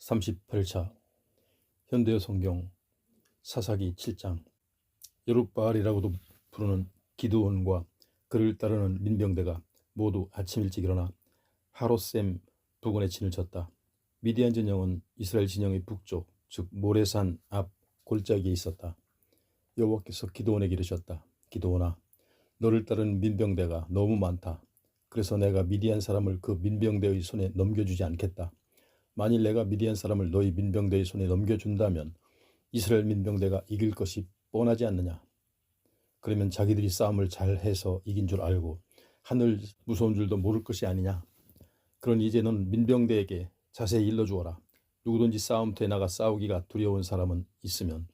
38차 현대어 성경 사사기 7장. 여룻바알이라고도 부르는 기드온과 그를 따르는 민병대가 모두 아침 일찍 일어나 하롯셈 부근에 진을 쳤다. 미디안 진영은 이스라엘 진영의 북쪽, 즉 모레산 앞 골짜기에 있었다. 여호와께서 기드온에게 이르셨다. 기드온아, 너를 따르는 민병대가 너무 많다. 그래서 내가 미디안 사람을 그 민병대의 손에 넘겨주지 않겠다. 만일 내가 미디안 사람을 너희 민병대의 손에 넘겨준다면 이스라엘 민병대가 이길 것이 뻔하지 않느냐. 그러면 자기들이 싸움을 잘해서 이긴 줄 알고 하늘 무서운 줄도 모를 것이 아니냐. 그러니 이제 넌 민병대에게 자세히 일러주어라. 누구든지 싸움터에 나가 싸우기가 두려운 사람은 있으면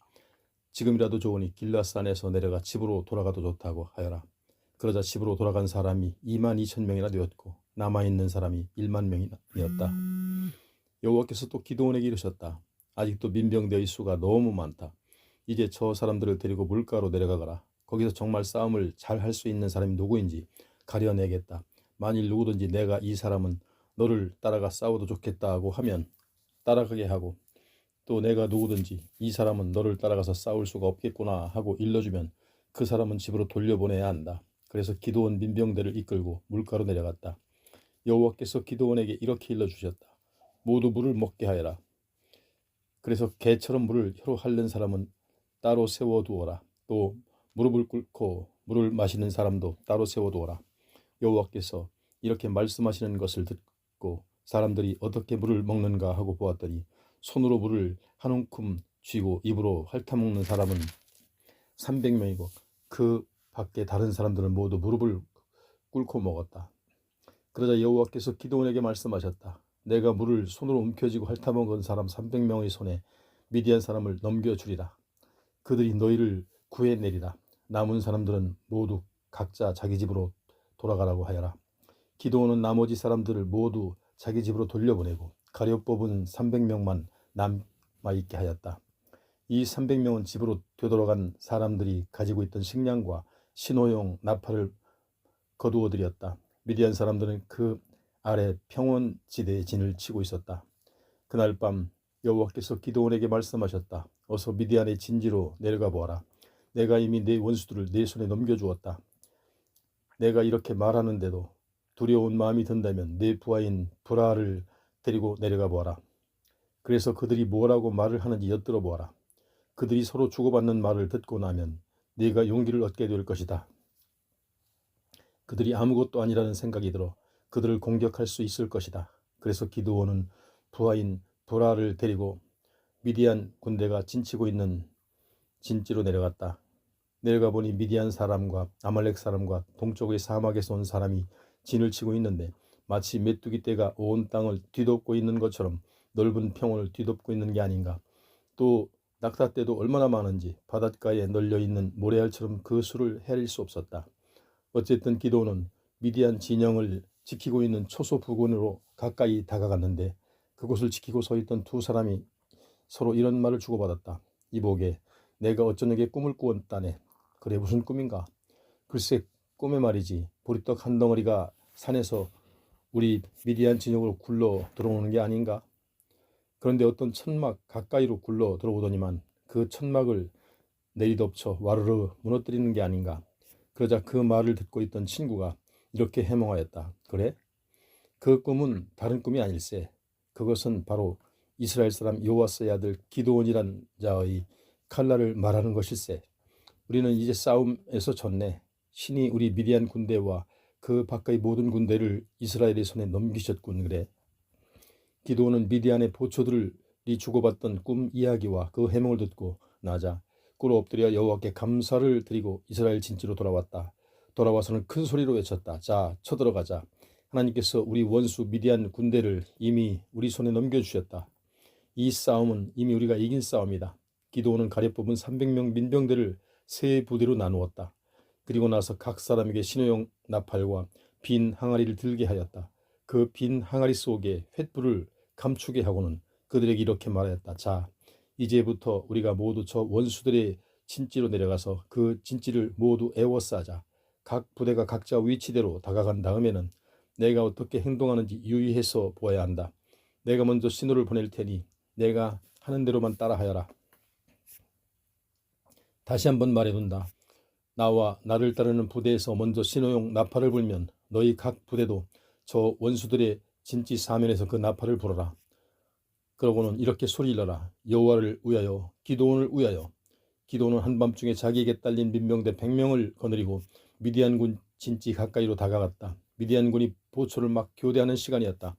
지금이라도 좋으니 길라산에서 내려가 집으로 돌아가도 좋다고 하여라. 그러자 집으로 돌아간 사람이 22,000명이나 되었고 남아있는 사람이 10,000명이었다. 여호와께서 또 기드온에게 이르셨다. 아직도 민병대의 수가 너무 많다. 이제 저 사람들을 데리고 물가로 내려가거라. 거기서 정말 싸움을 잘 할 수 있는 사람이 누구인지 가려내겠다. 만일 누구든지 내가 이 사람은 너를 따라가 싸워도 좋겠다고 하면 따라가게 하고, 또 내가 누구든지 이 사람은 너를 따라가서 싸울 수가 없겠구나 하고 일러주면 그 사람은 집으로 돌려보내야 한다. 그래서 기드온 민병대를 이끌고 물가로 내려갔다. 여호와께서 기드온에게 이렇게 일러주셨다. 모두 물을 먹게 하여라. 그래서 개처럼 물을 혀로 핥는 사람은 따로 세워두어라. 또 무릎을 꿇고 물을 마시는 사람도 따로 세워두어라. 여호와께서 이렇게 말씀하시는 것을 듣고 사람들이 어떻게 물을 먹는가 하고 보았더니 손으로 물을 한 움큼 쥐고 입으로 핥아먹는 사람은 300명이고 그 밖에 다른 사람들은 모두 무릎을 꿇고 먹었다. 그러자 여호와께서 기드온에게 말씀하셨다. 내가 물을 손으로 움켜쥐고 핥아먹은 사람 300명의 손에 미디안 사람을 넘겨주리라. 그들이 너희를 구해내리라. 남은 사람들은 모두 각자 자기 집으로 돌아가라고 하여라. 기드온은 나머지 사람들을 모두 자기 집으로 돌려보내고 가려 뽑은 300명만 남아있게 하였다. 이 300명은 집으로 되돌아간 사람들이 가지고 있던 식량과 신호용 나팔을 거두어들였다. 미디안 사람들은 그 아래 평원지대에 진을 치고 있었다. 그날 밤 여호와께서 기드온에게 말씀하셨다. 어서 미디안의 진지로 내려가 보아라. 내가 이미 네 원수들을 네 손에 넘겨주었다. 내가 이렇게 말하는데도 두려운 마음이 든다면 네 부하인 브라를 데리고 내려가 보아라. 그래서 그들이 뭐라고 말을 하는지 엿들어 보아라. 그들이 서로 주고받는 말을 듣고 나면 네가 용기를 얻게 될 것이다. 그들이 아무것도 아니라는 생각이 들어 그들을 공격할 수 있을 것이다. 그래서 기드온은 부하인 브라를 데리고 미디안 군대가 진치고 있는 진지로 내려갔다. 내려가 보니 미디안 사람과 아말렉 사람과 동쪽의 사막에서 온 사람이 진을 치고 있는데 마치 메뚜기 떼가 온 땅을 뒤덮고 있는 것처럼 넓은 평원을 뒤덮고 있는 게 아닌가. 또 낙타떼도 얼마나 많은지 바닷가에 널려있는 모래알처럼 그 수를 헤아릴 수 없었다. 어쨌든 기드온은 미디안 진영을 지키고 있는 초소 부근으로 가까이 다가갔는데 그곳을 지키고 서 있던 두 사람이 서로 이런 말을 주고받았다. 이보게, 내가 어쩌냐게 꿈을 꾸었다네. 그래, 무슨 꿈인가? 글쎄, 꿈에 말이지. 보리떡 한 덩어리가 산에서 우리 미디안 진영으로 굴러 들어오는 게 아닌가? 그런데 어떤 천막 가까이로 굴러 들어오더니만 그 천막을 내리덮쳐 와르르 무너뜨리는 게 아닌가? 그러자 그 말을 듣고 있던 친구가 이렇게 해몽하였다. 그래? 그 꿈은 다른 꿈이 아닐세. 그것은 바로 이스라엘 사람 요아스의 아들 기드온이란 자의 칼날을 말하는 것일세. 우리는 이제 싸움에서 졌네. 신이 우리 미디안 군대와 그 바깥의 모든 군대를 이스라엘의 손에 넘기셨군. 그래. 기드온은 미디안의 보초들이 주고받던 꿈 이야기와 그 해몽을 듣고 나자 꿇어 엎드려 여호와께 감사를 드리고 이스라엘 진지로 돌아왔다. 돌아와서는 큰 소리로 외쳤다. 자, 쳐들어가자. 하나님께서 우리 원수 미디안 군대를 이미 우리 손에 넘겨주셨다. 이 싸움은 이미 우리가 이긴 싸움이다. 기드온은 가려 뽑은 300명 민병대를 세 부대로 나누었다. 그리고 나서 각 사람에게 신호용 나팔과 빈 항아리를 들게 하였다. 그 빈 항아리 속에 횃불을 감추게 하고는 그들에게 이렇게 말하였다. 자, 이제부터 우리가 모두 저 원수들의 진지로 내려가서 그 진지를 모두 에워싸자. 각 부대가 각자 위치대로 다가간 다음에는 내가 어떻게 행동하는지 유의해서 보아야 한다. 내가 먼저 신호를 보낼 테니 내가 하는 대로만 따라하여라. 다시 한번 말해둔다. 나와 나를 따르는 부대에서 먼저 신호용 나팔을 불면 너희 각 부대도 저 원수들의 진지 사면에서 그 나팔을 불어라. 그러고는 이렇게 소리질러라. 여호와를 위하여, 기드온을 위하여. 기드온은 한밤중에 자기에게 딸린 민병대 100명을 거느리고 미디안군 진지 가까이로 다가갔다. 미디안군이 보초를 막 교대하는 시간이었다.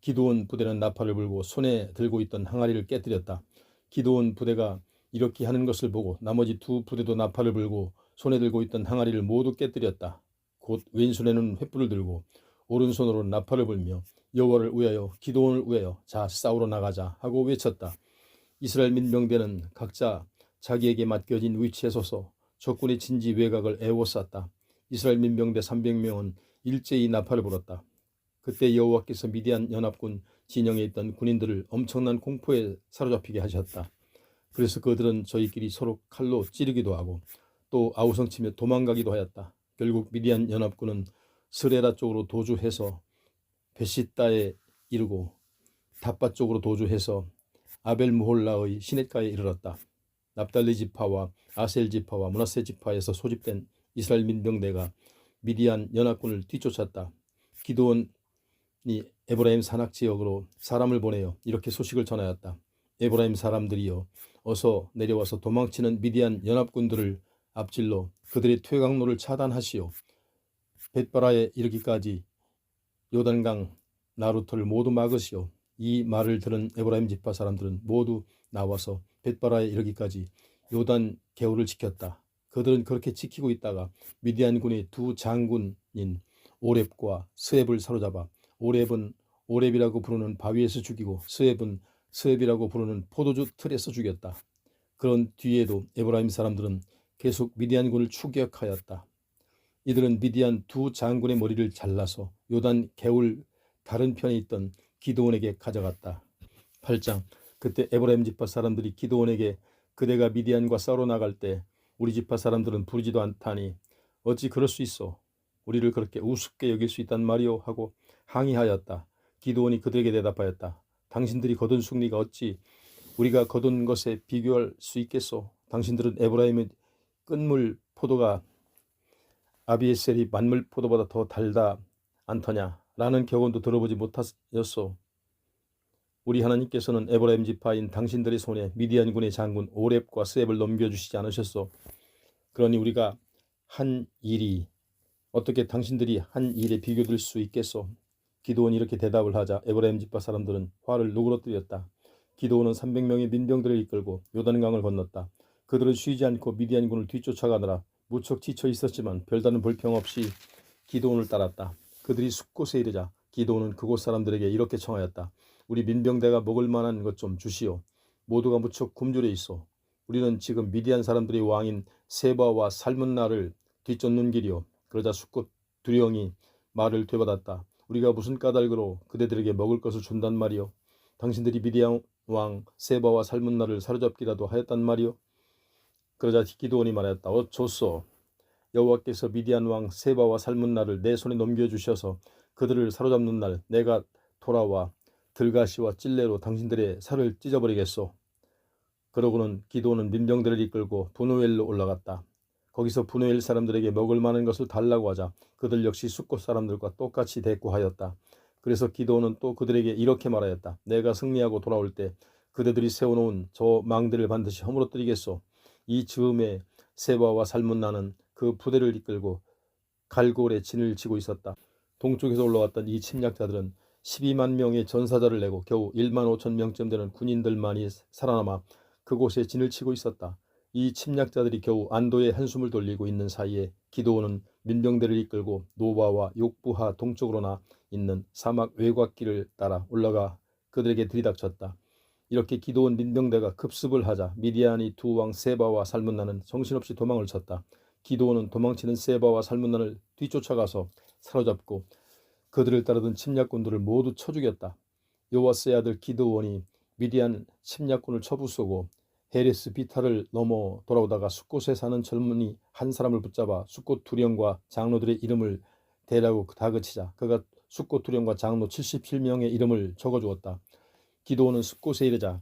기드온 부대는 나팔을 불고 손에 들고 있던 항아리를 깨뜨렸다. 기드온 부대가 이렇게 하는 것을 보고 나머지 두 부대도 나팔을 불고 손에 들고 있던 항아리를 모두 깨뜨렸다. 곧 왼손에는 횃불을 들고 오른손으로는 나팔을 불며 여호와를 위하여, 기드온을 위하여, 자 싸우러 나가자 하고 외쳤다. 이스라엘 민병대는 각자 자기에게 맡겨진 위치에 서서 적군의 진지 외곽을 에워쌌다. 이스라엘 민병대 300명은 일제히 나팔을 불었다. 그때 여호와께서 미디안 연합군 진영에 있던 군인들을 엄청난 공포에 사로잡히게 하셨다. 그래서 그들은 저희끼리 서로 칼로 찌르기도 하고 또 아우성치며 도망가기도 하였다. 결국 미디안 연합군은 스레라 쪽으로 도주해서 베시다에 이르고 답바 쪽으로 도주해서 아벨무홀라의 시냇가에 이르렀다. 납달리 지파와 아셀 지파와 므낫세 지파에서 소집된 이스라엘 민병대가 미디안 연합군을 뒤쫓았다. 기드온이 에브라임 산악 지역으로 사람을 보내어 이렇게 소식을 전하였다. 에브라임 사람들이여, 어서 내려와서 도망치는 미디안 연합군들을 앞질러 그들의 퇴각로를 차단하시오. 벳바라에 이르기까지 요단강 나루터를 모두 막으시오. 이 말을 들은 에브라임 지파 사람들은 모두 나와서 벳바라에 이르기까지 요단 개울을 지켰다. 그들은 그렇게 지키고 있다가 미디안군의 두 장군인 오렙과 스웹을 사로잡아 오렙은 오렙이라고 부르는 바위에서 죽이고 스웹은 스웹이라고 부르는 포도주 틀에서 죽였다. 그런 뒤에도 에브라임 사람들은 계속 미디안군을 추격하였다. 이들은 미디안 두 장군의 머리를 잘라서 요단 개울 다른 편에 있던 기드온에게 가져갔다. 8장. 그때 에브라임 지파 사람들이 기드온에게 그대가 미디안과 싸우러 나갈 때 우리 지파 사람들은 부르지도 않다니 어찌 그럴 수 있어? 우리를 그렇게 우습게 여길 수 있단 말이오? 하고 항의하였다. 기드온이 그들에게 대답하였다. 당신들이 거둔 승리가 어찌 우리가 거둔 것에 비교할 수 있겠소? 당신들은 에브라임의 끝물 포도가 아비에셀이 만물 포도보다 더 달다 않더냐? 라는 격언도 들어보지 못하였소. 우리 하나님께서는 에브라임 지파인 당신들의 손에 미디안군의 장군 오렙과 스웹을 넘겨주시지 않으셨소. 그러니 우리가 한 일이 어떻게 당신들이 한 일에 비교될 수 있겠소? 기드온이 이렇게 대답을 하자 에브라임 지파 사람들은 화를 누그러뜨렸다. 기드온은 300명의 민병들을 이끌고 요단강을 건넜다. 그들은 쉬지 않고 미디안군을 뒤쫓아가느라 무척 지쳐 있었지만 별다른 불평 없이 기드온을 따랐다. 그들이 숲곳에 이르자 기드온은 그곳 사람들에게 이렇게 청하였다. 우리 민병대가 먹을 만한 것 좀 주시오. 모두가 무척 굶주려 있어. 우리는 지금 미디안 사람들의 왕인 세바와 살문나를 뒤쫓는 길이오. 그러자 숲곳 두령이 말을 되받았다. 우리가 무슨 까닭으로 그대들에게 먹을 것을 준단 말이오? 당신들이 미디안 왕 세바와 살문나를 사로잡기라도 하였단 말이오? 그러자 기드온이 말하였다. 좋소. 여호와께서 미디안 왕 세바와 살문나를 내 손에 넘겨주셔서 그들을 사로잡는 날 내가 돌아와 들가시와 찔레로 당신들의 살을 찢어버리겠소. 그러고는 기드온은 민병대를 이끌고 브누엘로 올라갔다. 거기서 브누엘 사람들에게 먹을 만한 것을 달라고 하자 그들 역시 숫곳 사람들과 똑같이 대꾸하였다. 그래서 기드온은 또 그들에게 이렇게 말하였다. 내가 승리하고 돌아올 때 그대들이 세워놓은 저 망대를 반드시 허물어뜨리겠소. 이 즈음에 세바와 살문나는 그 부대를 이끌고 갈골에 진을 치고 있었다. 동쪽에서 올라왔던 이 침략자들은 12만 명의 전사자를 내고 겨우 1만 5천 명쯤 되는 군인들만이 살아남아 그곳에 진을 치고 있었다. 이 침략자들이 겨우 안도의 한숨을 돌리고 있는 사이에 기드온은 민병대를 이끌고 노바와 욕부하 동쪽으로나 있는 사막 외곽길을 따라 올라가 그들에게 들이닥쳤다. 이렇게 기드온 민병대가 급습을 하자 미디안이 두 왕 세바와 살문나는 정신없이 도망을 쳤다. 기드온은 도망치는 세바와 살문나를 뒤쫓아가서 사로잡고 그들을 따르던 침략군들을 모두 쳐 죽였다. 요아스의 아들 기드온이 미디안 침략군을 쳐부수고 헤레스 비타를 넘어 돌아오다가 숫곳에 사는 젊은이 한 사람을 붙잡아 숫곳 두령과 장로들의 이름을 대라고 다그치자 그가 숫곳 두령과 장로 77명의 이름을 적어주었다. 기드온은 숫곳에 이르자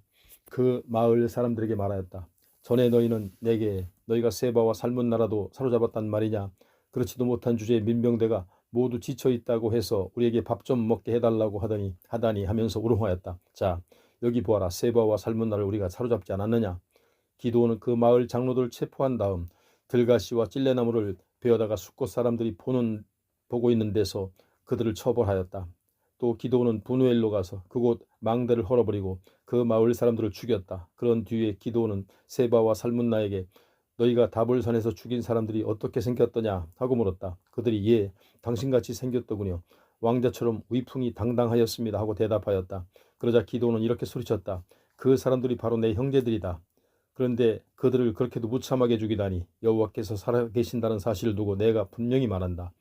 그 마을 사람들에게 말하였다. 전에 너희는 내게 너희가 세바와 살문 나라도 사로잡았단 말이냐. 그렇지도 못한 주제에 민병대가 모두 지쳐 있다고 해서 우리에게 밥 좀 먹게 해달라고 하다니 하면서 우롱하였다. 자, 여기 보아라. 세바와 살문 나라를 우리가 사로잡지 않았느냐. 기드온은 그 마을 장로들을 체포한 다음 들가시와 찔레나무를 베어다가 숫곳 사람들이 보고 있는 데서 그들을 처벌하였다. 또 기드온은 분우엘로 가서 그곳 망대를 헐어버리고 그 마을 사람들을 죽였다. 그런 뒤에 기드온은 세바와 살문나에게 너희가 다볼산에서 죽인 사람들이 어떻게 생겼더냐 하고 물었다. 그들이 예, 당신같이 생겼더군요. 왕자처럼 위풍이 당당하였습니다 하고 대답하였다. 그러자 기드온은 이렇게 소리쳤다. 그 사람들이 바로 내 형제들이다. 그런데 그들을 그렇게도 무참하게 죽이다니 여호와께서 살아계신다는 사실을 두고 내가 분명히 말한다.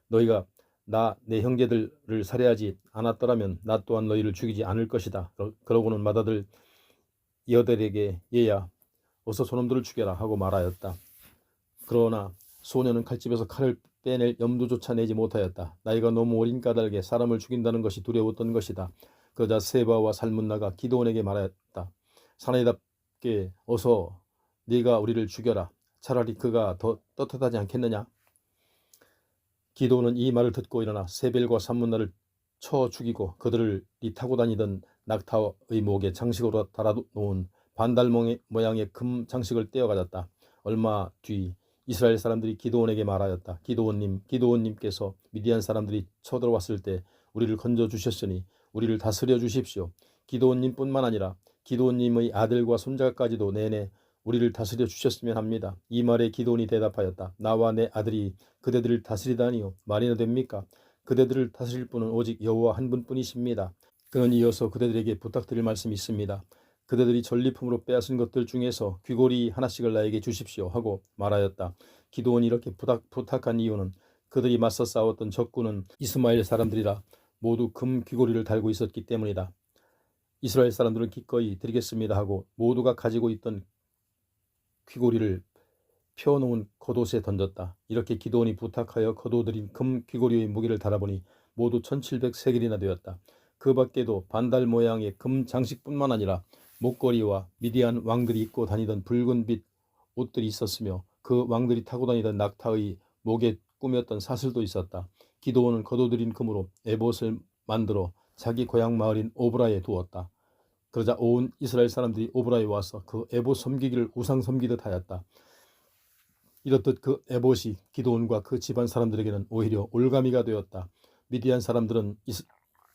너희가 내 형제들을 살해하지 않았더라면 나 또한 너희를 죽이지 않을 것이다. 그러고는 맏아들 여델에게 얘야 어서 저놈들을 죽여라 하고 말하였다. 그러나 소녀는 칼집에서 칼을 빼낼 염두조차 내지 못하였다. 나이가 너무 어린 까닭에 사람을 죽인다는 것이 두려웠던 것이다. 그러자 세바와 살문나가 기드온에게 말하였다. 사나이답게 어서 네가 우리를 죽여라. 차라리 그가 더 떳떳하지 않겠느냐. 기드온은 이 말을 듣고 일어나 세벨과 살문나를 쳐 죽이고 그들을 타고 다니던 낙타의 목에 장식으로 달아놓은 반달 모양의 금 장식을 떼어가졌다. 얼마 뒤 이스라엘 사람들이 기드온에게 말하였다. 기드온님께서 미디안 사람들이 쳐들어왔을 때 우리를 건져주셨으니 우리를 다스려 주십시오. 기드온님뿐만 아니라 기드온님의 아들과 손자까지도 내내 우리를 다스려 주셨으면 합니다. 이 말에 기드온이 대답하였다. 나와 내 아들이 그대들을 다스리다니요. 말이나 됩니까? 그대들을 다스릴 분은 오직 여호와 한 분뿐이십니다. 그는 이어서 그대들에게 부탁드릴 말씀이 있습니다. 그대들이 전리품으로 빼앗은 것들 중에서 귀고리 하나씩을 나에게 주십시오 하고 말하였다. 기드온이 이렇게 부탁한 이유는 그들이 맞서 싸웠던 적군은 이스마엘 사람들이라 모두 금 귀고리를 달고 있었기 때문이다. 이스라엘 사람들은 기꺼이 드리겠습니다 하고 모두가 가지고 있던 귀고리를 펴놓은 겉옷에 던졌다. 이렇게 기드온이 부탁하여 거둬들인 금 귀고리의 무게를 달아보니 모두 1700세겔이나 되었다. 그 밖에도 반달 모양의 금 장식뿐만 아니라 목걸이와 미디안 왕들이 입고 다니던 붉은빛 옷들이 있었으며 그 왕들이 타고 다니던 낙타의 목에 꾸몄던 사슬도 있었다. 기드온은 거둬들인 금으로 에봇을 만들어 자기 고향 마을인 오브라에 두었다. 그러자 온 이스라엘 사람들이 오브라에 와서 그 에봇 섬기기를 우상 섬기듯 하였다. 이렇듯 그 에봇이 기드온과 그 집안 사람들에게는 오히려 올가미가 되었다. 미디안 사람들은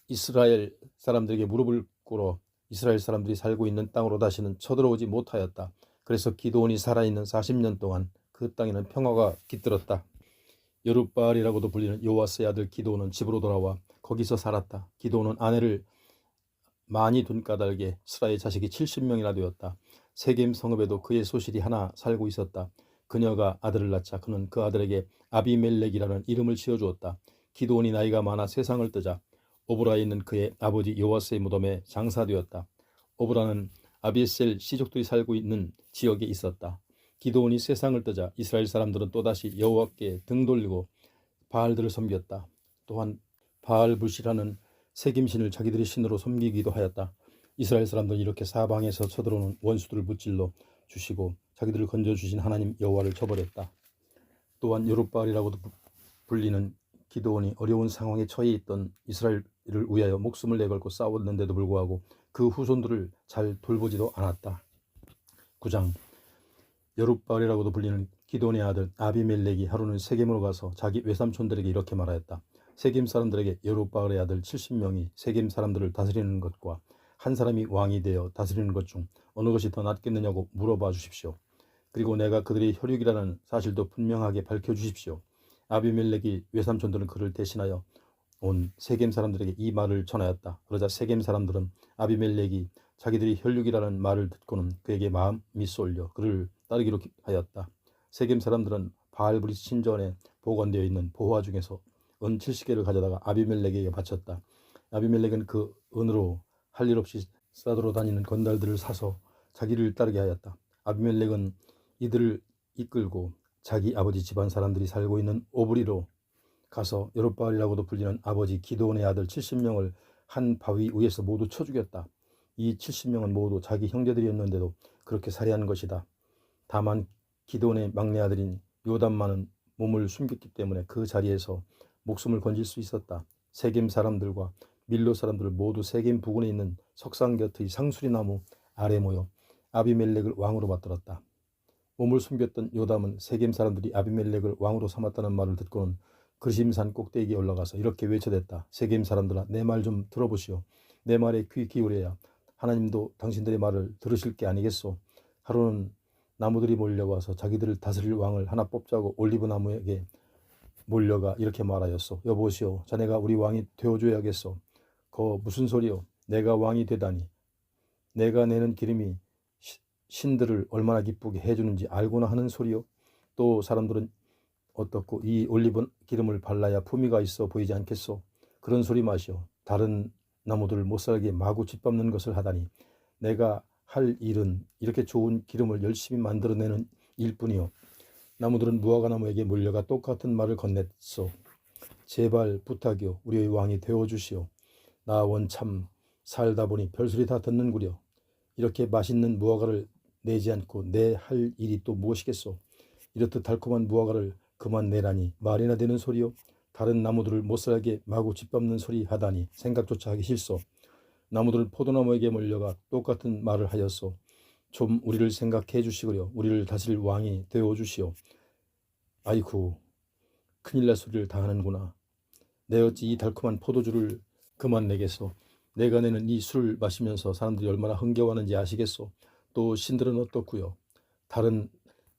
이스라엘 사람들에게 무릎을 꿇어 이스라엘 사람들이 살고 있는 땅으로 다시는 쳐들어오지 못하였다. 그래서 기드온이 살아있는 40년 동안 그 땅에는 평화가 깃들었다. 여룻바알이라고도 불리는 요아스의 아들 기드온은 집으로 돌아와 거기서 살았다. 기드온은 아내를 많이 둔 까닭에 스라의 자식이 70명이나 되었다. 세겜 성읍에도 그의 소실이 하나 살고 있었다. 그녀가 아들을 낳자 그는 그 아들에게 아비멜렉이라는 이름을 지어주었다. 기드온이 나이가 많아 세상을 뜨자 오브라에 있는 그의 아버지 요아스의 무덤에 장사되었다. 오브라는 아비에셀 시족들이 살고 있는 지역에 있었다. 기드온이 세상을 뜨자 이스라엘 사람들은 또다시 여호와께 등 돌리고 바알들을 섬겼다. 또한 바알불시라는 세김신을 자기들의 신으로 섬기기도 하였다. 이스라엘 사람들은 이렇게 사방에서 쳐들어오는 원수들을 무찔러 주시고 자기들을 건져주신 하나님 여호와를 저버렸다. 또한 여룻바알이라고도 불리는 기드온이 어려운 상황에 처해 있던 이스라엘을 위하여 목숨을 내걸고 싸웠는데도 불구하고 그 후손들을 잘 돌보지도 않았다. 9장 여룻바알이라고도 불리는 기드온의 아들 아비멜렉이 하루는 세겜으로 가서 자기 외삼촌들에게 이렇게 말하였다. 세겜 사람들에게 여룻바알의 아들 70명이 세겜 사람들을 다스리는 것과 한 사람이 왕이 되어 다스리는 것 중 어느 것이 더 낫겠느냐고 물어봐 주십시오. 그리고 내가 그들의 혈육이라는 사실도 분명하게 밝혀주십시오. 아비멜렉이 외삼촌들은 그를 대신하여 온 세겜 사람들에게 이 말을 전하였다. 그러자 세겜 사람들은 아비멜렉이 자기들이 혈육이라는 말을 듣고는 그에게 마음이 쏠려 그를 따르기로 하였다. 세겜 사람들은 바알브리 신전에 보관되어 있는 보화 중에서 은 70개를 가져다가 아비멜렉에게 바쳤다. 아비멜렉은 그 은으로 할 일 없이 싸돌아 다니는 건달들을 사서 자기를 따르게 하였다. 아비멜렉은 이들을 이끌고 자기 아버지 집안 사람들이 살고 있는 오브리로 가서 여룻바알이라고도 불리는 아버지 기드온의 아들 70명을 한 바위 위에서 모두 쳐 죽였다. 이 70명은 모두 자기 형제들이었는데도 그렇게 살해한 것이다. 다만 기드온의 막내 아들인 요담만은 몸을 숨겼기 때문에 그 자리에서 목숨을 건질 수 있었다. 세겜 사람들과 밀로 사람들 모두 세겜 부근에 있는 석상 곁의 상수리 나무 아래 모여 아비멜렉을 왕으로 받들었다. 몸을 숨겼던 요담은 세겜 사람들이 아비멜렉을 왕으로 삼았다는 말을 듣고는 그리심산 꼭대기에 올라가서 이렇게 외쳐댔다. 세겜 사람들아, 내 말 좀 들어보시오. 내 말에 귀 기울여야 하나님도 당신들의 말을 들으실 게 아니겠소. 하루는 나무들이 몰려와서 자기들을 다스릴 왕을 하나 뽑자고 올리브 나무에게 몰려가 이렇게 말하였소. 여보시오, 자네가 우리 왕이 되어줘야겠소. 거 무슨 소리요? 내가 왕이 되다니. 내가 내는 기름이 신들을 얼마나 기쁘게 해주는지 알고나 하는 소리요. 또 사람들은 어떻고 이 올리브 기름을 발라야 품위가 있어 보이지 않겠소. 그런 소리 마시오. 다른 나무들을 못살게 마구 짓밟는 것을 하다니. 내가 할 일은 이렇게 좋은 기름을 열심히 만들어내는 일뿐이요. 나무들은 무화과 나무에게 몰려가 똑같은 말을 건넸소. 제발 부탁이요, 우리의 왕이 되어주시오. 나 원참 살다 보니 별소리 다 듣는구려. 이렇게 맛있는 무화과를 내지 않고 내 할 일이 또 무엇이겠소. 이렇듯 달콤한 무화과를 그만 내라니 말이나 되는 소리요. 다른 나무들을 못살게 마구 짓밟는 소리 하다니 생각조차 하기 싫소. 나무들은 포도나무에게 몰려가 똑같은 말을 하였소. 좀 우리를 생각해 주시구려. 우리를 다스릴 왕이 되어 주시오. 아이쿠, 큰일 날 소리를 다 하는구나. 내 어찌 이 달콤한 포도주를 그만 내겠소. 내가 내는 이 술을 마시면서 사람들이 얼마나 흥겨워하는지 아시겠소. 또 신들은 어떻구요. 다른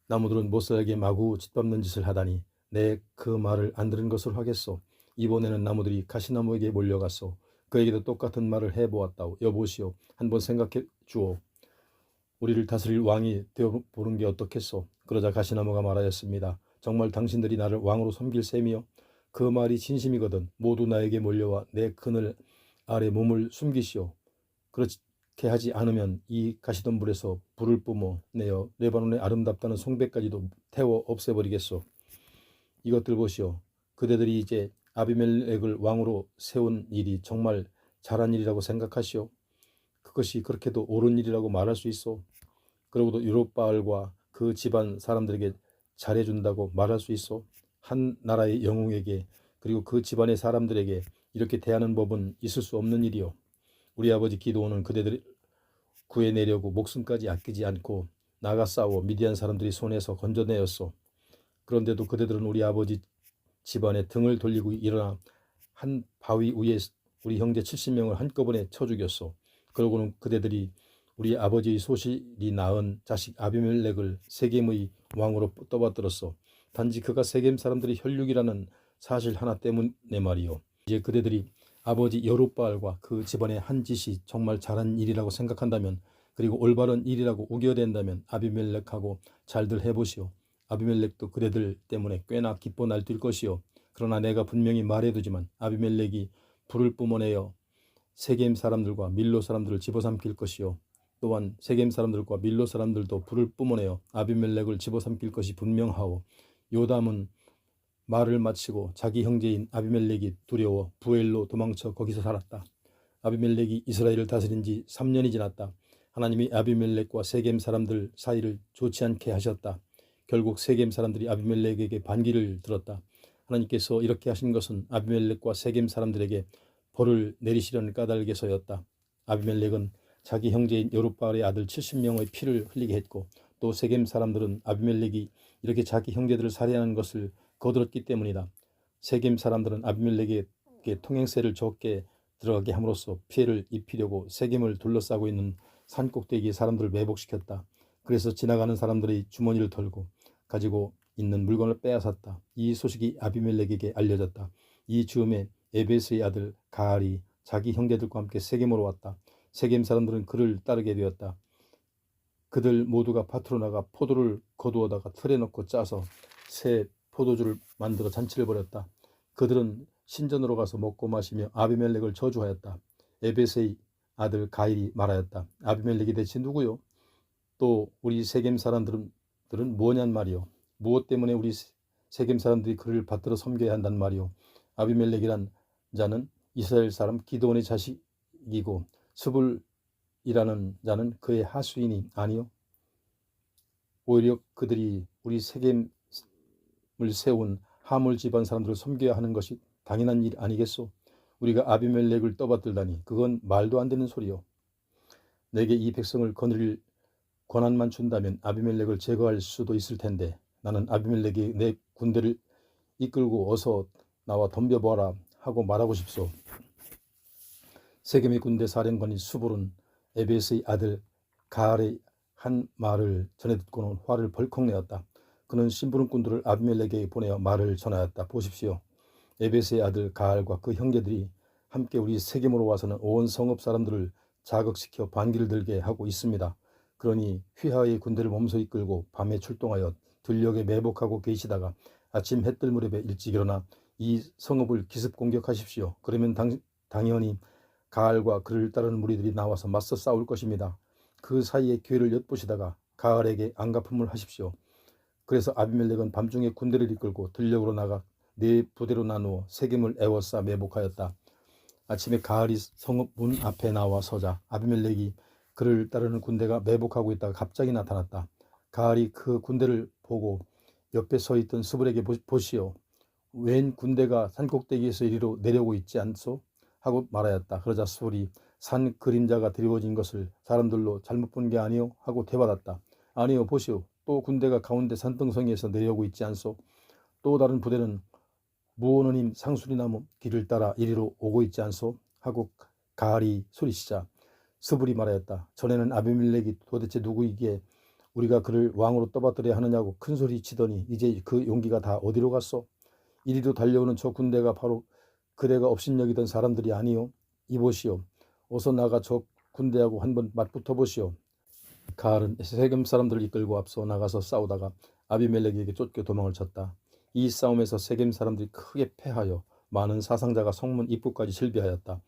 나무들은 못살게 마구 짓밟는 짓을 하다니 내 그 말을 안 들은 것으로 하겠소. 이번에는 나무들이 가시나무에게 몰려갔소. 그에게도 똑같은 말을 해보았다오. 여보시오, 한번 생각해 주오. 우리를 다스릴 왕이 되어보는 게 어떻겠소. 그러자 가시나무가 말하였습니다. 정말 당신들이 나를 왕으로 섬길 셈이요. 그 말이 진심이거든 모두 나에게 몰려와 내 그늘 아래 몸을 숨기시오. 그렇게 하지 않으면 이 가시덤불에서 불을 뿜어 내어 레바논의 아름답다는 송배까지도 태워 없애버리겠소. 이것들 보시오. 그대들이 이제 아비멜렉을 왕으로 세운 일이 정말 잘한 일이라고 생각하시오. 그것이 그렇게도 옳은 일이라고 말할 수 있어. 그러고도 유롯바알과 그 집안 사람들에게 잘해준다고 말할 수 있어. 한 나라의 영웅에게 그리고 그 집안의 사람들에게 이렇게 대하는 법은 있을 수 없는 일이요. 우리 아버지 기드온은 그대들을 구해내려고 목숨까지 아끼지 않고 나가 싸워 미디안 사람들이 손에서 건져내었소. 그런데도 그대들은 우리 아버지 집안에 등을 돌리고 일어나 한 바위 위에 우리 형제 70명을 한꺼번에 쳐 죽였소. 그러고는 그대들이 우리 아버지의 소실이 낳은 자식 아비멜렉을 세겜의 왕으로 떠받들었소. 단지 그가 세겜 사람들의 혈육이라는 사실 하나 때문에 말이요. 이제 그대들이 아버지 여룻바알과 그 집안의 한 짓이 정말 잘한 일이라고 생각한다면, 그리고 올바른 일이라고 우겨댄다면 아비멜렉하고 잘들 해보시오. 아비멜렉도 그대들 때문에 꽤나 기뻐 날뛸 것이요. 그러나 내가 분명히 말해두지만 아비멜렉이 불을 뿜어내어 세겜 사람들과 밀로 사람들을 집어삼킬 것이요. 또한 세겜 사람들과 밀로 사람들도 불을 뿜어내어 아비멜렉을 집어삼킬 것이 분명하오. 요담은 말을 마치고 자기 형제인 아비멜렉이 두려워 부엘로 도망쳐 거기서 살았다. 아비멜렉이 이스라엘을 다스린 지 3년이 지났다. 하나님이 아비멜렉과 세겜 사람들 사이를 좋지 않게 하셨다. 결국 세겜 사람들이 아비멜렉에게 반기를 들었다. 하나님께서 이렇게 하신 것은 아비멜렉과 세겜 사람들에게 벌을 내리시려는 까닭에서였다. 아비멜렉은 자기 형제인 여룻바알의 아들 70명의 피를 흘리게 했고, 또 세겜 사람들은 아비멜렉이 이렇게 자기 형제들을 살해하는 것을 거들었기 때문이다. 세겜 사람들은 아비멜렉에게 통행세를 적게 들어가게 함으로써 피해를 입히려고 세겜을 둘러싸고 있는 산 꼭대기에 사람들을 매복시켰다. 그래서 지나가는 사람들의 주머니를 털고 가지고 있는 물건을 빼앗았다. 이 소식이 아비멜렉에게 알려졌다. 이 즈음에 에베스의 아들 가알이 자기 형제들과 함께 세겜으로 왔다. 세겜 사람들은 그를 따르게 되었다. 그들 모두가 밭으로 나가 포도를 거두어다가 틀에 넣고 짜서 새 포도주를 만들어 잔치를 벌였다. 그들은 신전으로 가서 먹고 마시며 아비멜렉을 저주하였다. 에베스의 아들 가일이 말하였다. 아비멜렉이 대체 누구요? 또 우리 세겜 사람들은 뭐냔 말이요. 무엇 때문에 우리 세겜 사람들이 그를 받들어 섬겨야 한단 말이요. 아비멜렉이란 자는 이스라엘 사람 기드온의 자식이고 습을 이라는 자는 그의 하수인이 아니요 오히려 그들이 우리 세겜을 세운 하몰 집안 사람들을 섬겨야 하는 것이 당연한 일 아니겠소? 우리가 아비멜렉을 떠받들다니 그건 말도 안 되는 소리요. 내게 이 백성을 거느릴 권한만 준다면 아비멜렉을 제거할 수도 있을 텐데 나는 아비멜렉이 내 군대를 이끌고 어서 나와 덤벼보아라 하고 말하고 싶소. 세겜의 군대 사령관이 수볼은 에베스의 아들 가알의 한 말을 전해 듣고는 화를 벌컥 내었다. 그는 심부름꾼들을 아비멜렉에게 보내어 말을 전하였다. 보십시오. 에베스의 아들 가알과 그 형제들이 함께 우리 세겜으로 와서는 온 성읍 사람들을 자극시켜 반기를 들게 하고 있습니다. 그러니 휘하의 군대를 몸소 이끌고 밤에 출동하여 들녘에 매복하고 계시다가 아침 해뜰 무렵에 일찍 일어나 이 성읍을 기습 공격하십시오. 그러면 당연히 가알과 그를 따르는 무리들이 나와서 맞서 싸울 것입니다. 그 사이에 기회를 엿보시다가 가알에게 안갚음을 하십시오. 그래서 아비멜렉은 밤중에 군대를 이끌고 들녘으로 나가 네 부대로 나누어 세겜을 에워싸 매복하였다. 아침에 가알이 성읍 문 앞에 나와 서자 아비멜렉이 그를 따르는 군대가 매복하고 있다가 갑자기 나타났다. 가알이 그 군대를 보고 옆에 서 있던 스불에게 보시오. 웬 군대가 산꼭대기에서 이리로 내려오고 있지 않소? 하고 말하였다. 그러자 스불이 산 그림자가 드리워진 것을 사람들로 잘못 본 게 아니오? 하고 대받았다. 아니요, 보시오. 또 군대가 가운데 산등성이에서 내려오고 있지 않소? 또 다른 부대는 무오너님 상수리나무 길을 따라 이리로 오고 있지 않소? 하고 가알이 소리치자 스불이 말하였다. 전에는 아비멜렉이 도대체 누구이기에 우리가 그를 왕으로 떠받들여야 하느냐고 큰 소리 치더니 이제 그 용기가 다 어디로 갔소? 이리로 달려오는 저 군대가 바로 그대가 업신여기던 사람들이 아니요. 이보시오. 어서 나가 저 군대하고 한번 맞붙어 보시오. 가알은 세겜 사람들을 이끌고 앞서 나가서 싸우다가 아비멜렉에게 쫓겨 도망을 쳤다. 이 싸움에서 세겜 사람들이 크게 패하여 많은 사상자가 성문 입구까지 실비하였다.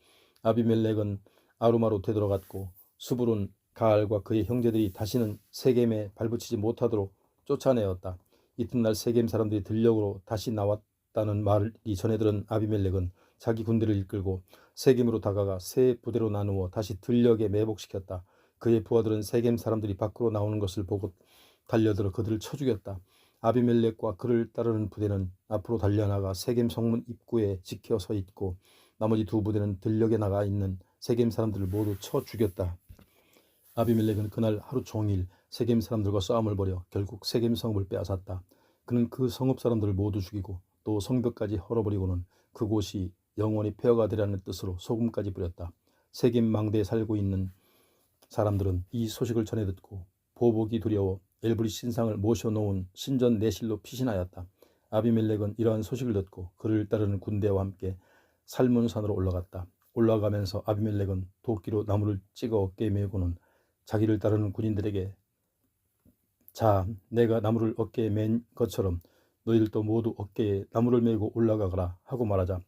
아비멜렉은 아루마로 되돌아갔고 수불은 가알과 그의 형제들이 다시는 세겜에 발붙이지 못하도록 쫓아내었다. 이튿날 세겜 사람들이 들녘으로 다시 나왔다는 말을 전해 들은 아비멜렉은 자기 군대를 이끌고 세겜으로 다가가 세 부대로 나누어 다시 들녘에 매복시켰다. 그의 부하들은 세겜 사람들이 밖으로 나오는 것을 보고 달려들어 그들을 쳐 죽였다. 아비멜렉과 그를 따르는 부대는 앞으로 달려나가 세겜 성문 입구에 지켜 서 있고 나머지 두 부대는 들녘에 나가 있는 세겜 사람들을 모두 쳐 죽였다. 아비멜렉은 그날 하루 종일 세겜 사람들과 싸움을 벌여 결국 세겜 성읍을 빼앗았다. 그는 그 성읍 사람들을 모두 죽이고 또 성벽까지 헐어버리고는 그곳이 영원히 폐허가 되라는 뜻으로 소금까지 뿌렸다. 세겜 망대에 살고 있는 사람들은 이 소식을 전해 듣고 보복이 두려워 엘브리 신상을 모셔놓은 신전 내실로 피신하였다. 아비멜렉은 이러한 소식을 듣고 그를 따르는 군대와 함께 살문산으로 올라갔다. 올라가면서 아비멜렉은 도끼로 나무를 찍어 어깨에 메고는 자기를 따르는 군인들에게 자, 내가 나무를 어깨에 맨 것처럼 너희들도 모두 어깨에 나무를 메고 올라가거라 하고 말하자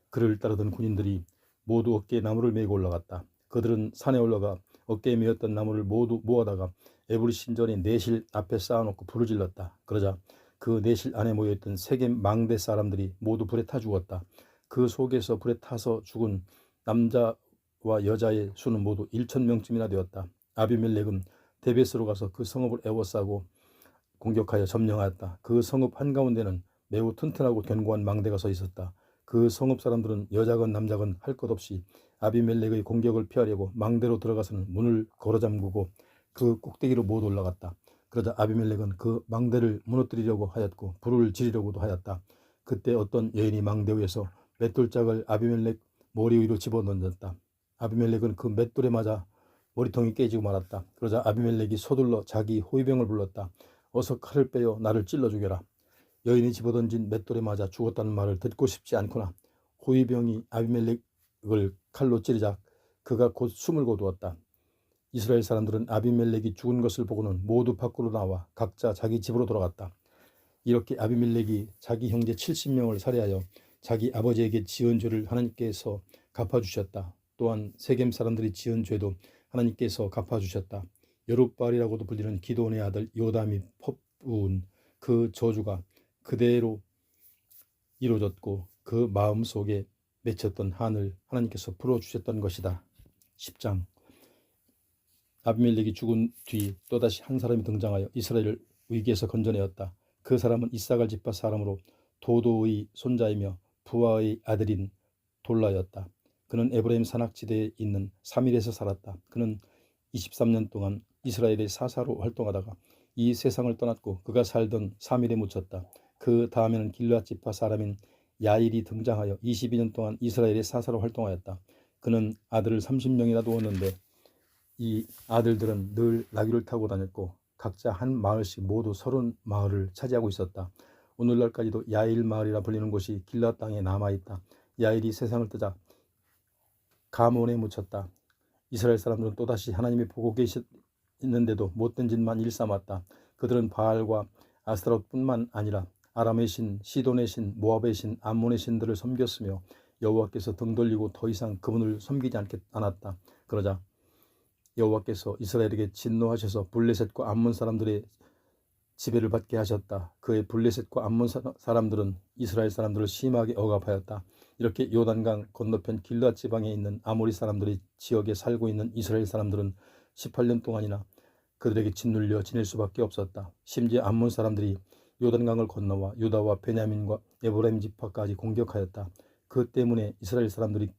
그를 따르던 군인들이 모두 어깨에 나무를 메고 올라갔다. 그들은 산에 올라가 어깨에 메었던 나무를 모두 모아다가 에브리 신전의 내실 앞에 쌓아놓고 불을 질렀다. 그러자 그 내실 안에 모여있던 세겜 망대 사람들이 모두 불에 타 죽었다. 그 속에서 불에 타서 죽은 남자와 여자의 수는 모두 1,000명쯤이나 되었다. 아비멜렉은 데베스로 가서 그 성읍을 에워싸고 공격하여 점령하였다. 그 성읍 한가운데는 매우 튼튼하고 견고한 망대가 서 있었다. 그 성읍 사람들은 여자건 남자건 할 것 없이 아비멜렉의 공격을 피하려고 망대로 들어가서는 문을 걸어 잠그고 그 꼭대기로 못 올라갔다. 그러자 아비멜렉은 그 망대를 무너뜨리려고 하였고 불을 지르려고도 하였다. 그때 어떤 여인이 망대 위에서 맷돌짝을 아비멜렉 머리 위로 집어던졌다. 아비멜렉은 그 맷돌에 맞아 머리통이 깨지고 말았다. 그러자 아비멜렉이 서둘러 자기 호위병을 불렀다. 어서 칼을 빼어 나를 찔러 죽여라. 여인이 집어던진 맷돌에 맞아 죽었다는 말을 듣고 싶지 않구나. 호위병이 아비멜렉을 칼로 찌르자 그가 곧 숨을 거두었다. 이스라엘 사람들은 아비멜렉이 죽은 것을 보고는 모두 밖으로 나와 각자 자기 집으로 돌아갔다. 이렇게 아비멜렉이 자기 형제 70명을 살해하여 자기 아버지에게 지은 죄를 하나님께서 갚아주셨다. 또한 세겜 사람들이 지은 죄도 하나님께서 갚아주셨다. 여룻바알이라고도 불리는 기드온의 아들 요담이 퍼부은 그 저주가 그대로 이루어졌고 그 마음속에 맺혔던 한을 하나님께서 풀어주셨던 것이다. 10장 아비멜렉이 죽은 뒤 또다시 한 사람이 등장하여 이스라엘을 위기에서 건져내었다. 그 사람은 이사갈 지파 사람으로 도도의 손자이며 부하의 아들인 돌라였다. 그는 에브라임 산악지대에 있는 사밀에서 살았다. 그는 23년 동안 이스라엘의 사사로 활동하다가 이 세상을 떠났고 그가 살던 사밀에 묻혔다. 그 다음에는 길르앗 지파 사람인 야일이 등장하여 22년 동안 이스라엘의 사사로 활동하였다. 그는 아들을 30명이나 두었는데 이 아들들은 늘 나귀를 타고 다녔고 각자 한 마을씩 모두 30마을을 차지하고 있었다. 오늘날까지도 야일 마을이라 불리는 곳이 길르앗 땅에 남아있다. 야일이 세상을 뜨자 가므온에 묻혔다. 이스라엘 사람들은 또다시 하나님이 보고 계시는데도 못된 짓만 일삼았다. 그들은 바알과 아스타롯뿐만 아니라 아람의 신, 시돈의 신, 모압의 신, 암몬의 신들을 섬겼으며 여호와께서 등 돌리고 더 이상 그분을 섬기지 않았다. 그러자 여호와께서 이스라엘에게 진노하셔서 블레셋과 암몬 사람들의 지배를 받게 하셨다. 그의 블레셋과 암몬 사람들은 이스라엘 사람들을 심하게 억압하였다. 이렇게 요단강 건너편 길르앗 지방에 있는 아모리 사람들의 지역에 살고 있는 이스라엘 사람들은 18년 동안이나 그들에게 짓눌려 지낼 수밖에 없었다. 심지어 암몬 사람들이 요단강을 건너와 유다와 베냐민과 에브라임 지파까지 공격하였다. 그 때문에 이스라엘 사람들이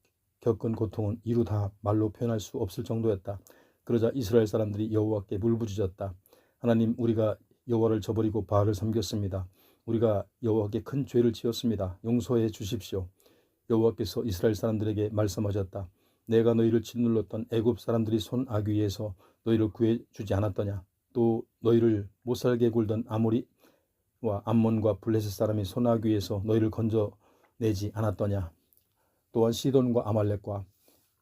겪은 고통은 이루 다 말로 표현할 수 없을 정도였다. 그러자 이스라엘 사람들이 여호와께 물부짖었다. 하나님, 우리가 여호와를 저버리고 바알을 섬겼습니다. 우리가 여호와께 큰 죄를 지었습니다. 용서해 주십시오. 여호와께서 이스라엘 사람들에게 말씀하셨다. 내가 너희를 짓눌렀던 애굽 사람들이 손 아귀에서 너희를 구해주지 않았더냐. 또 너희를 못살게 굴던 아모리와 암몬과 블레셋 사람이 손 아귀에서 너희를 건져내지 않았더냐. 또한 시돈과 아말렉과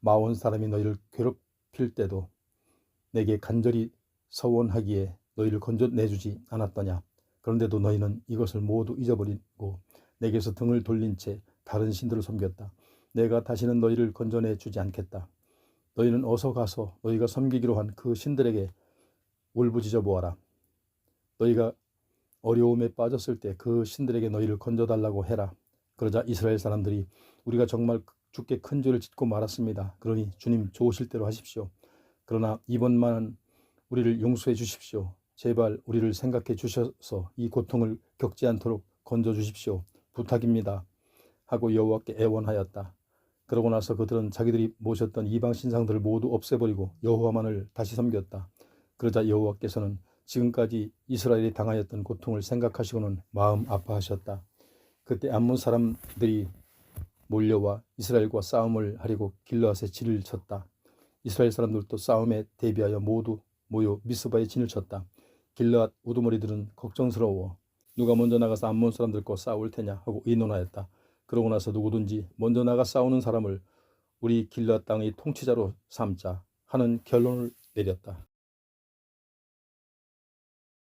마온 사람이 너희를 괴롭힐 때도 내게 간절히 서원하기에 너희를 건져내주지 않았더냐. 그런데도 너희는 이것을 모두 잊어버리고 내게서 등을 돌린 채 다른 신들을 섬겼다. 내가 다시는 너희를 건져내 주지 않겠다. 너희는 어서 가서 너희가 섬기기로 한 그 신들에게 울부짖어 보아라. 너희가 어려움에 빠졌을 때 그 신들에게 너희를 건져달라고 해라. 그러자 이스라엘 사람들이 우리가 정말 주께 큰 죄를 짓고 말았습니다. 그러니 주님 좋으실 대로 하십시오. 그러나 이번만은 우리를 용서해 주십시오. 제발 우리를 생각해 주셔서 이 고통을 겪지 않도록 건져 주십시오. 부탁입니다. 하고 여호와께 애원하였다. 그러고 나서 그들은 자기들이 모셨던 이방 신상들을 모두 없애버리고 여호와만을 다시 섬겼다. 그러자 여호와께서는 지금까지 이스라엘이 당하였던 고통을 생각하시고는 마음 아파하셨다. 그때 암몬 사람들이 몰려와 이스라엘과 싸움을 하려고 길르앗에 진을 쳤다. 이스라엘 사람들도 싸움에 대비하여 모두 모여 미스바에 진을 쳤다. 길르앗 우두머리들은 걱정스러워 누가 먼저 나가서 암몬 사람들과 싸울 테냐 하고 의논하였다. 그러고 나서 누구든지 먼저 나가 싸우는 사람을 우리 길르앗 땅의 통치자로 삼자 하는 결론을 내렸다.